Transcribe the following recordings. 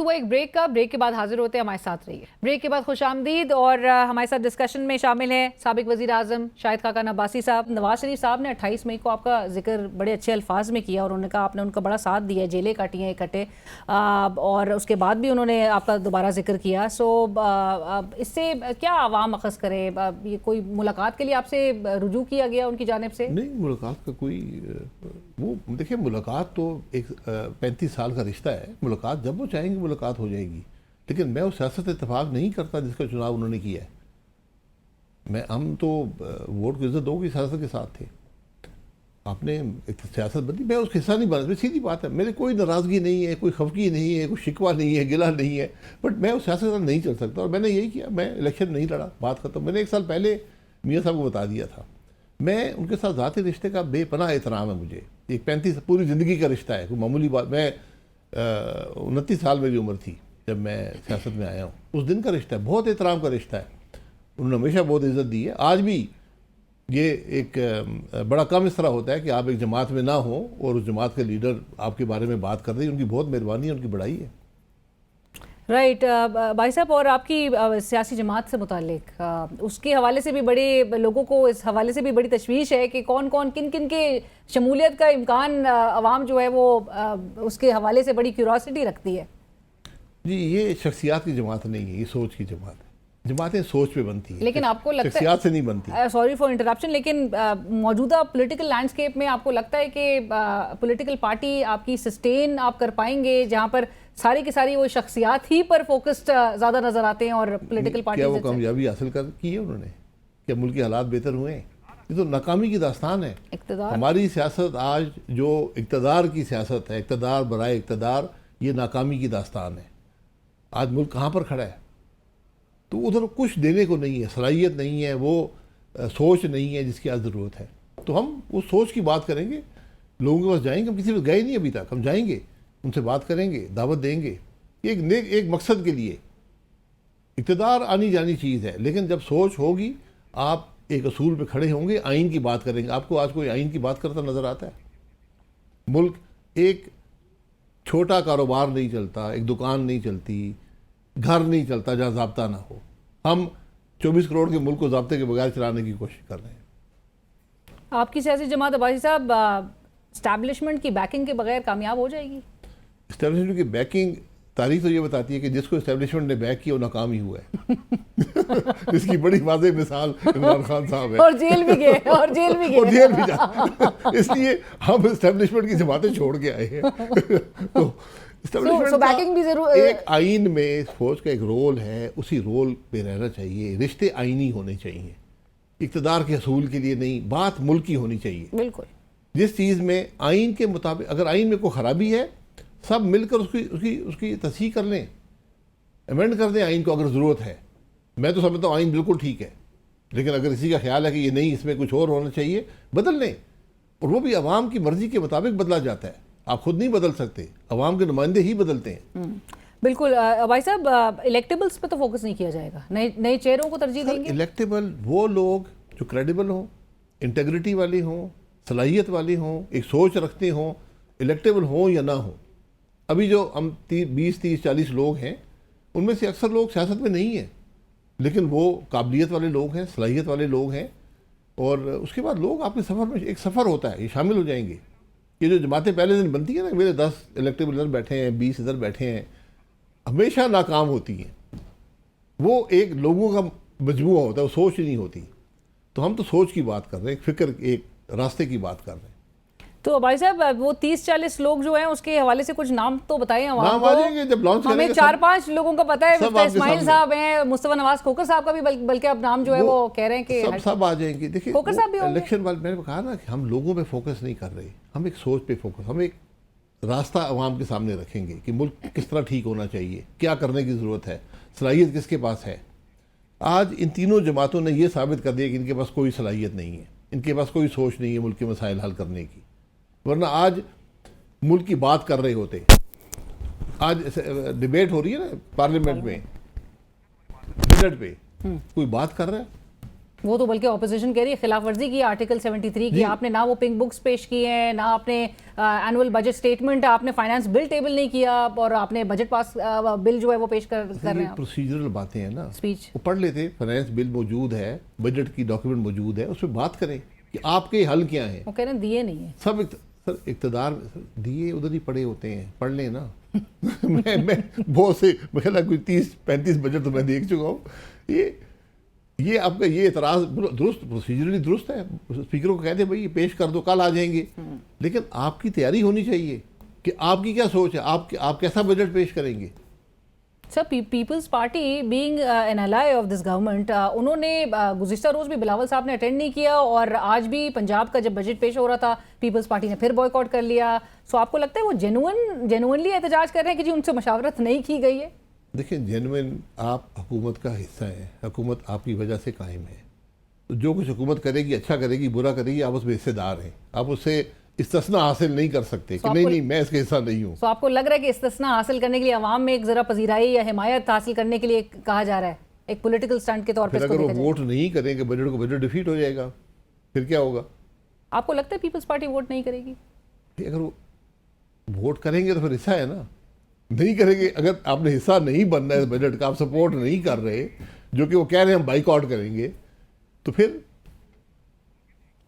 वक्त हुआ एक ब्रेक का। ब्रेक के बाद हाजिर होते हैं, हमारे साथ रहिए। ब्रेक के बाद खुशामदीद। और हमारे साथ डिस्कशन में शामिल हैं साबिक वज़ीर आज़म शाहिद खाकान अब्बासी साहब। नवाज शरीफ साहब ने 28 मई को आपका जिक्र बड़े अच्छे अल्फाज में किया और उन्होंने कहा आपने उनका बड़ा साथ दिया, जेलें काटी हैं इकट्ठे, और उसके बाद भी उन्होंने आपका दोबारा जिक्र किया। सो इससे क्या आवाम अखज़ करे? ये कोई मुलाकात के लिए आपसे रुजू किया गया उनकी जानिब से? नहीं, मुलाकात का कोई वो देखिए, मुलाकात तो एक 35 साल का रिश्ता है। मुलाकात जब वो चाहेंगे मुलाकात हो जाएगी, लेकिन मैं उस सियासत इत्तेफाक नहीं करता जिसका चुनाव उन्होंने किया है। हम तो वोट को इज्जत दो की सियासत के साथ थे। आपने एक सियासत बदली, मैं उसका हिस्सा नहीं बना। सीधी बात है, मेरी कोई नाराज़गी नहीं है, कोई खफगी नहीं है, कोई शिकवा नहीं है, गिला नहीं है, बट मैं उस सियासत के साथ नहीं चल सकता। और मैंने यही किया, मैं इलेक्शन नहीं लड़ा, बात खत्म। मैंने 1 साल पहले मियाँ साहब को बता दिया था। मैं उनके साथ ज़ाती रिश्ते का बेपनाह एहतराम है मुझे। एक 35 पूरी ज़िंदगी का रिश्ता है, कोई मामूली बात। मैं 29 साल मेरी उम्र थी जब मैं सियासत में आया हूँ। उस दिन का रिश्ता है, बहुत एहतराम का रिश्ता है। उन्होंने हमेशा बहुत इज़्ज़त दी है। आज भी ये एक बड़ा कम इस तरह होता है कि आप एक जमात में ना हो और उस जमात के लीडर आपके बारे में बात कर रही है। उनकी बहुत मेहरबानी है, उनकी बड़ाई है। राइट भाई साहब, और आपकी सियासी जमात से मुतालिक उसके हवाले से भी बड़े लोगों को इस हवाले से भी बड़ी तशवीश है कि कौन कौन किन किन के शमूलियत का इम्कान अवाम जो है वो उसके हवाले से बड़ी क्यूरोसिटी रखती है। जी, ये शख्सियात की जमात नहीं है, ये सोच की जमात है। जमातें सोच पे बनती है, लेकिन आपको लगता है, शख्सियात से नहीं बनती। सॉरी फॉर इंटरप्शन, लेकिन मौजूदा पॉलिटिकल लैंडस्केप में आपको लगता है कि पॉलिटिकल पार्टी आपकी सस्टेन आप कर पाएंगे जहां पर सारी की सारी वो शख्सियात ही पर फोकस्ड ज़्यादा नजर आते हैं और पॉलिटिकल पार्टी? क्या वो कामयाबी हासिल की है उन्होंने? क्या मुल्क के हालात बेहतर हुए हैं? ये तो नाकामी की दास्तान है। हमारी सियासत आज जो इक़्तिदार की सियासत है, इक़्तिदार बराए इक़्तिदार, ये नाकामी की दास्तान है। आज मुल्क कहाँ पर खड़ा है? तो उधर कुछ देने को नहीं है, सलाहियत नहीं है, वो सोच नहीं है जिसकी आज ज़रूरत है। तो हम उस सोच की बात करेंगे, लोगों के पास जाएंगे। हम किसी पे गए नहीं अभी तक, हम जाएंगे, उनसे बात करेंगे, दावत देंगे। एक मकसद के लिए इक़्तिदार आनी जानी चीज़ है, लेकिन जब सोच होगी, आप एक असूल पे खड़े होंगे, आइन की बात करेंगे। आपको आज कोई आइन की बात करता नज़र आता है? मुल्क एक छोटा कारोबार नहीं चलता, एक दुकान नहीं चलती, घर नहीं चलता जहाँ ज़ाब्ता ना हो। हम 24 करोड़ के मुल्क को ज़ाब्ते के बगैर चलाने की कोशिश कर रहे हैं। आपकी सियासी जमात अब्बासी साहब एस्टैब्लिशमेंट की बैकिंग के बगैर कामयाब हो जाएगी? इस्टेब्लिशमेंट की बैकिंग, तारीख तो ये बताती है कि जिसको इस्टेब्लिशमेंट ने बैक किया वो नाकाम ही हुआ है। इसकी बड़ी वाज़ेह मिसाल इमरान खान साहब है। और जेल भी गए, और जेल भी जा। इसलिए हम इस्टेब्लिशमेंट की जमातें छोड़ के आए हैं। तो बैकिंग भी जरूर, एक आइन में फौज का एक रोल है, उसी रोल पे रहना चाहिए। रिश्ते आइनी होने चाहिए, इक़्तिदार के असूल के लिए नहीं। बात मुल्क की होनी चाहिए। बिल्कुल, जिस चीज़ में आइन के मुताबिक, अगर आइन में कोई ख़राबी है, सब मिलकर उसकी तस्हीह कर लें, अमेंड कर दें आइन को अगर ज़रूरत है। मैं तो समझता हूँ आइन बिल्कुल ठीक है, लेकिन अगर किसी का ख्याल है कि ये नहीं, इसमें कुछ और होना चाहिए, बदल लें। और वो भी अवाम की मर्जी के मुताबिक बदला जाता है। आप खुद नहीं बदल सकते, अवाम के नुमाइंदे ही बदलते हैं। बिल्कुल। भाई साहब, इलेक्टेबल्स पे तो फोकस नहीं किया जाएगा, नए चेहरों को तरजीह देंगे? इलेक्टेबल वो लोग जो क्रेडिबल हों, इंटेग्रिटी वाले हों, सलाहियत वाले हों, एक सोच रखते हों, इलेक्टेबल हों या ना हो। अभी जो हम 20, 30, 40 लोग हैं, उनमें से अक्सर लोग सियासत में नहीं हैं, लेकिन वो काबिलियत वाले लोग हैं, सलाहियत वाले लोग हैं। और उसके बाद लोग आपके सफ़र में, एक सफ़र होता है, ये शामिल हो जाएंगे। ये जो जमातें पहले दिन बनती है ना, मेरे 10 इलेक्टेबल इधर बैठे हैं, 20 इधर बैठे हैं, हमेशा नाकाम होती हैं। वो एक लोगों का मजमूआ होता है, वो सोच ही नहीं होती। तो हम तो सोच की बात कर रहे हैं, फिक्र, एक रास्ते की बात कर रहे हैं। तो भाई साहब, वो 30-40 लोग जो हैं उसके हवाले से कुछ नाम तो बताएं नाम आ जाएंगे जब लॉन्च करेंगे। हमें 4-5 लोगों का पता है, मिस्टर इस्माइल साहब हैं, मुस्तफा नवाज खोकर साहब का भी बल्कि अब नाम जो है वो कह रहे हैं कि सब आ जाएंगे। देखिए, खोकर साहब भी होंगे। इलेक्शन वाले, मैंने कहा ना कि हम लोगों पे फोकस नहीं कर रहे, हम एक सोच पे फोकस, हम एक रास्ता अवाम के सामने रखेंगे कि मुल्क किस तरह ठीक होना चाहिए, क्या करने की ज़रूरत है, सलाहियत किसके पास है। आज इन तीनों जमातों ने यह साबित कर दिया कि इनके पास कोई सलाहियत नहीं है, इनके पास कोई सोच नहीं है मुल्क के मसाइल हल करने की। वरना आज मुल्क की बात कर रहे होते। आज डिबेट हो रही है ना पार्लियामेंट में, बजट पे कोई बात कर रहा है? वो तो बल्कि ऑपोजिशन कह रही है खिलाफ वर्जी की आर्टिकल 73 की। आपने ना वो पिंक बुक्स पेश किए हैं, ना आपने एनुअल बजट स्टेटमेंट, आपने फाइनेंस बिल टेबल नहीं किया, और आपने बजट पास बिल जो है वो पेश कर रहे हैं। प्रोसीजरल बातें हैं ना, स्पीच वो पढ़ लेते, फाइनेंस बिल मौजूद है, बजट की डॉक्यूमेंट मौजूद है, उसमें बात करें कि आपके हल क्या हैं। वो कह रहे हैं दिए नहीं है सब सर इक़्तिदार दिए उधर ही पड़े होते हैं, पढ़ लें ना। मैं बहुत से मैं कोई 30-35 बजट तो मैं देख चुका हूँ। ये आपका ये एतराज़ दुरुस्त, प्रोसीजरली दुरुस्त है। स्पीकर को कहते हैं भाई ये पेश कर दो, कल आ जाएंगे, लेकिन आपकी तैयारी होनी चाहिए कि आपकी क्या सोच है, आप कैसा बजट पेश करेंगे। Sir, People's Party being an ally of this government, उन्होंने गुज़िश्ता रोज़ भी बिलावल साहब ने अटेंड नहीं किया, और आज भी पंजाब का जब बजट पेश हो रहा था पीपल्स पार्टी ने फिर बॉयकॉट कर लिया। सो आपको लगता है वो जेन्युइनली एहतजाज कर रहे हैं कि जी उनसे मशावरत नहीं की गई है? देखिए, जेन्युइन आप हुकूमत का हिस्सा हैं, हुकूमत आपकी वजह से कायम है, तो जो कुछ हुकूमत करेगी, अच्छा करेगी, बुरा करेगी, आप उसमें हिस्सेदार हैं। आप उससे इस्तिस्ना हासिल नहीं कर सकते कि नहीं मैं इसका हिस्सा नहीं हूँ। तो आपको लग रहा है कि इस्तिस्ना हासिल करने के लिए अवाम में एक जरा पजीराई या हिमायत हासिल करने के लिए कहा जा रहा है, एक पॉलिटिकल स्टंट के तौर पर? अगर वो वोट नहीं करेंगे बजट को, बजट डिफीट हो जाएगा, फिर क्या होगा? आपको लगता है पीपल्स पार्टी वोट नहीं करेगी? अगर वो वोट करेंगे तो फिर हिस्सा है ना, नहीं करेंगे। अगर आपने हिस्सा नहीं बनना है बजट का, आप सपोर्ट नहीं कर रहे, जो कि वो कह रहे हैं हम बाइकआउट करेंगे, तो फिर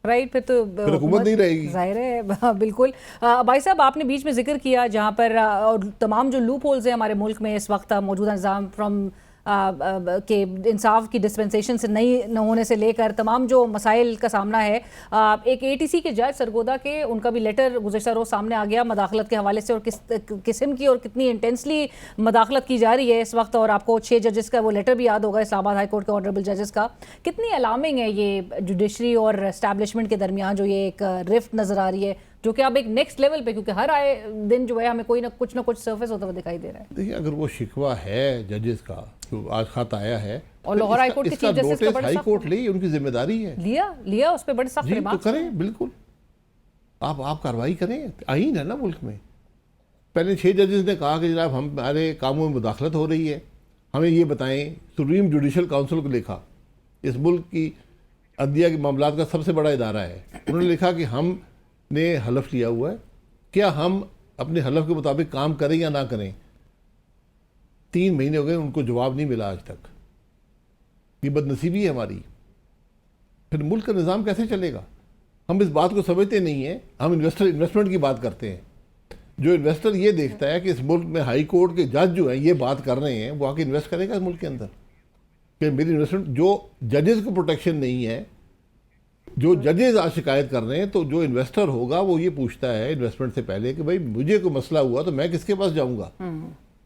राइट, फिर तो हुकूमत नहीं रहेगी, जाहिर है। बिल्कुल। भाई साहब, आपने बीच में जिक्र किया जहाँ पर तमाम जो लूप होल्स हैं हमारे मुल्क में इस वक्त मौजूदा निज़ाम फ्रॉम के इंसाफ की डिस्पेंसेशन से नहीं न होने से लेकर तमाम जो मसाइल का सामना है, एक ATC के जज सरगोदा के, उनका भी लेटर गुज़श्ता रोज़ सामने आ गया मदाखलत के हवाले से, और किस किस्म की और कितनी इंटेंसली मदाखलत की जा रही है इस वक्त। और आपको 6 जजेस का वो लेटर भी याद होगा, इस्लामाबाद हाई कोर्ट के ऑनरेबल जजेस का। कितनी अलार्मिंग है ये जुडिशरी और एस्टैब्लिशमेंट के दरमियान जो ये एक रिफ्ट नज़र आ रही है, जो कि अब एक नेक्स्ट लेवल पे, क्योंकि हर आए दिन जो है हमें कोई ना कुछ सर्फेस होता हुआ दिखाई दे रहा है। देखिए, अगर वो शिकवा है जजेस का, जो आज खत आया है, और लाहौर हाई कोर्ट के चीफ जस्टिस का बड़ा हाई कोर्ट ले, उनकी जिम्मेदारी है, लिया उस पर बड़े सख्त तो करें, बिल्कुल आप कार्रवाई करें। आईन है ना मुल्क में। पहले 6 जजेस ने कहा कि जनाब हमारे कामों में मुदाखलत हो रही है, हमें ये बताएं। सुप्रीम जुडिशल काउंसिल को लिखा, इस मुल्क की अदलिया के मामलात का सबसे बड़ा इदारा है, उन्होंने लिखा कि हमने हलफ लिया हुआ है, क्या हम अपने हलफ के मुताबिक काम करें या ना करें। 3 महीने हो गए, उनको जवाब नहीं मिला आज तक। ये बदनसीबी है हमारी। फिर मुल्क का निज़ाम कैसे चलेगा? हम इस बात को समझते नहीं हैं। हम इन्वेस्टमेंट की बात करते हैं। जो इन्वेस्टर ये देखता है कि इस मुल्क में हाई कोर्ट के जज जो हैं ये बात कर रहे हैं, वो आके इन्वेस्ट करेगा इस मुल्क के अंदर। कि मेरी इन्वेस्टमेंट, जो जजेस को प्रोटेक्शन नहीं है, जो जजेस आज शिकायत कर रहे हैं, तो जो इन्वेस्टर होगा वो ये पूछता है इन्वेस्टमेंट से पहले कि भाई मुझे कोई मसला हुआ तो मैं किसके पास जाऊँगा।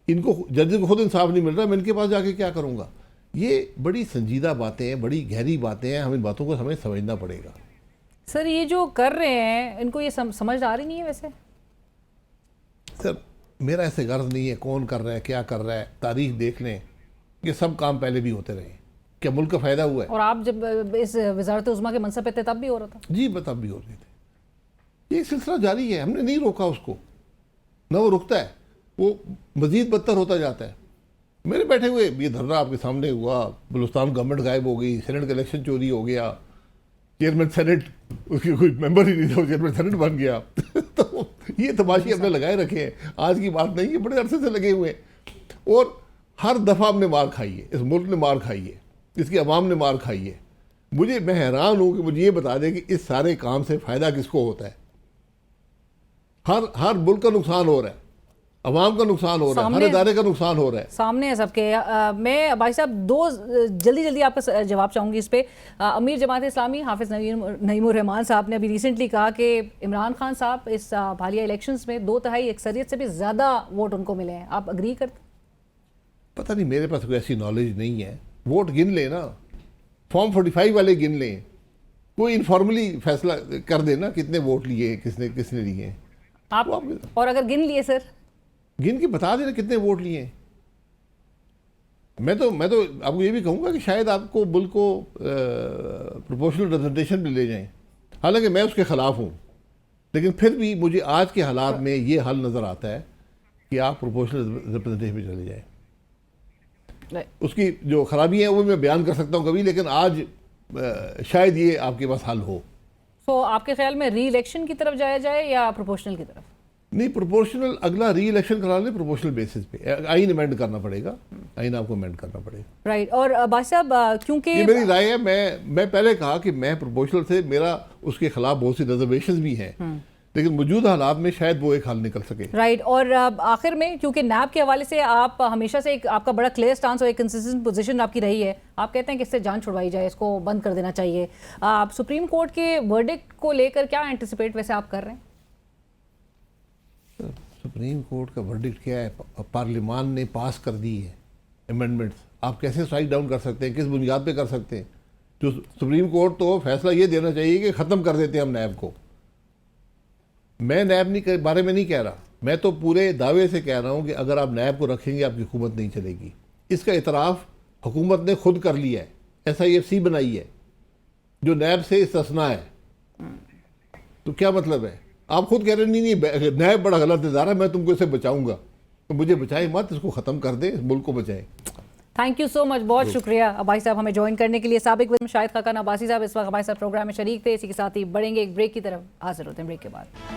इनको जजेस को खुद इंसाफ नहीं मिल रहा, मैं इनके पास जाके क्या करूँगा। ये बड़ी संजीदा बातें हैं, बड़ी गहरी बातें हैं, हम इन बातों को हमें समझना पड़ेगा। सर, ये जो कर रहे हैं इनको ये समझ आ रही नहीं है वैसे? सर, मेरा ऐसे गर्ज नहीं है कौन कर रहा है, क्या कर रहा है। तारीख देख लें, ये सब काम पहले भी होते रहे। क्या मुल्क का फ़ायदा हुआ है? और आप जब इस वज़ारत उज़्मा के मनसब पे थे तब भी हो रहा था? जी, तब भी हो रहे थे। ये सिलसिला जारी है, हमने नहीं रोका उसको, ना वो रुकता है, वो मज़ीद बदतर होता जाता है। मेरे बैठे हुए ये धरना आपके सामने हुआ, बलूचिस्तान गवर्नमेंट गायब हो गई, सेनेट का इलेक्शन चोरी हो गया, चेयरमैन सेनेट, उसकी कोई मेंबर ही नहीं था, चेयरमैन सेनेट बन गया। तो ये तमाशे हमने लगाए रखे हैं, आज की बात नहीं है, बड़े अरसे से लगे हुए हैं। और हर दफ़ा हमने मार खाई है, इस मुल्क ने मार खाई है, इसकी आवाम ने मार खाई है। मैं हैरान हूँ कि मुझे ये बता दें कि इस सारे काम से फ़ायदा किसको होता है। हर मुल्क का नुकसान हो रहा है, अवाम का नुकसान हो रहा है, हर इदारे का नुकसान हो रहा है, सामने है सबके। मैं भाई साहब जल्दी आपका जवाब चाहूँगी इस पे। अमीर जमात इस्लामी हाफिज़ नईमुर रहमान साहब ने अभी रिसेंटली कहा कि इमरान खान साहब इस हालिया इलेक्शंस में 2/3 अक्सरियत से भी ज़्यादा वोट उनको मिले हैं। आप अग्री करते? पता नहीं, मेरे पास कोई ऐसी नॉलेज नहीं है। वोट गिन लें ना, फॉर्म 45 वाले गिन लें, कोई इनफॉर्मली फैसला कर देना कितने वोट लिए, किसने लिए आप। और अगर गिन लिए सर, गिन के बता देना कितने वोट लिए। मैं तो आपको ये भी कहूँगा कि शायद आपको मुल्क को प्रोपोर्शनल रिप्रेजेंटेशन भी ले जाएं, हालांकि मैं उसके ख़िलाफ़ हूँ, लेकिन फिर भी मुझे आज के हालात में ये हल नज़र आता है कि आप प्रोपोर्शनल रिप्रेजेंटेशन में चले जाएं। उसकी जो ख़राबी है वो मैं बयान कर सकता हूँ कभी, लेकिन आज शायद ये आपके पास हल हो। तो आपके ख्याल में री इलेक्शन की तरफ जाया जाए या प्रोपोर्शनल की तरफ? नहीं, प्रोपोर्शनल, अगला री इलेक्शन करा ले प्रोपोर्शनल बेसिस पे। आइन अमेंड करना पड़ेगा, आइन आपको अमेंड करना पड़ेगा। राइट। और बादशाह साहब, क्योंकि ये मेरी राय है, मैं पहले कहा कि मैं प्रोपोर्शनल से, मेरा उसके खिलाफ बहुत सी रिजर्वेशंस भी हैं, लेकिन मौजूदा हालात में शायद वो एक हल निकल सके। राइट। और आखिर में, क्योंकि नैब के हवाले से आप हमेशा से एक आपका बड़ा क्लियर स्टांस और एक कंसिस्टेंट पोजीशन आपकी रही है, आप कहते हैं कि इससे जान छुड़वाई जाए, इसको बंद कर देना चाहिए। आप सुप्रीम कोर्ट के वर्डिक्ट को लेकर क्या एंटिसिपेट वैसे आप कर रहे हैं? सुप्रीम कोर्ट का वर्डिक्ट क्या है? पार्लियामान ने पास कर दी है अमेंडमेंट्स, आप कैसे स्ट्राइक डाउन कर सकते हैं? किस बुनियाद पे कर सकते हैं? जो सुप्रीम कोर्ट तो फैसला ये देना चाहिए कि ख़त्म कर देते हैं हम नैब को। मैं नैब के बारे में नहीं कह रहा, मैं तो पूरे दावे से कह रहा हूँ कि अगर आप नैब को रखेंगे आपकी हुकूमत नहीं चलेगी। इसका इतराफ़ हुकूमत ने खुद कर लिया है, SIFC बनाई है जो नैब से इस्तिस्ना है। तो क्या मतलब है? आप खुद कह रहे नहीं नैब बड़ा गलत इदारा, मैं तुमको इसे बचाऊंगा, तो मुझे बचाए मत, इसको ख़त्म कर दे, इस मुल्क को बचाए। थैंक यू सो मच, बहुत शुक्रिया अब्बासी साहब हमें ज्वाइन करने के लिए। साबिक वज़ीर शाहिद खाकान अब्बासी साहब इस वक्त हमारे साथ प्रोग्राम में शरीक थे। इसी के साथ ही बढ़ेंगे एक ब्रेक की तरफ, हाजिर होते हैं ब्रेक के बाद।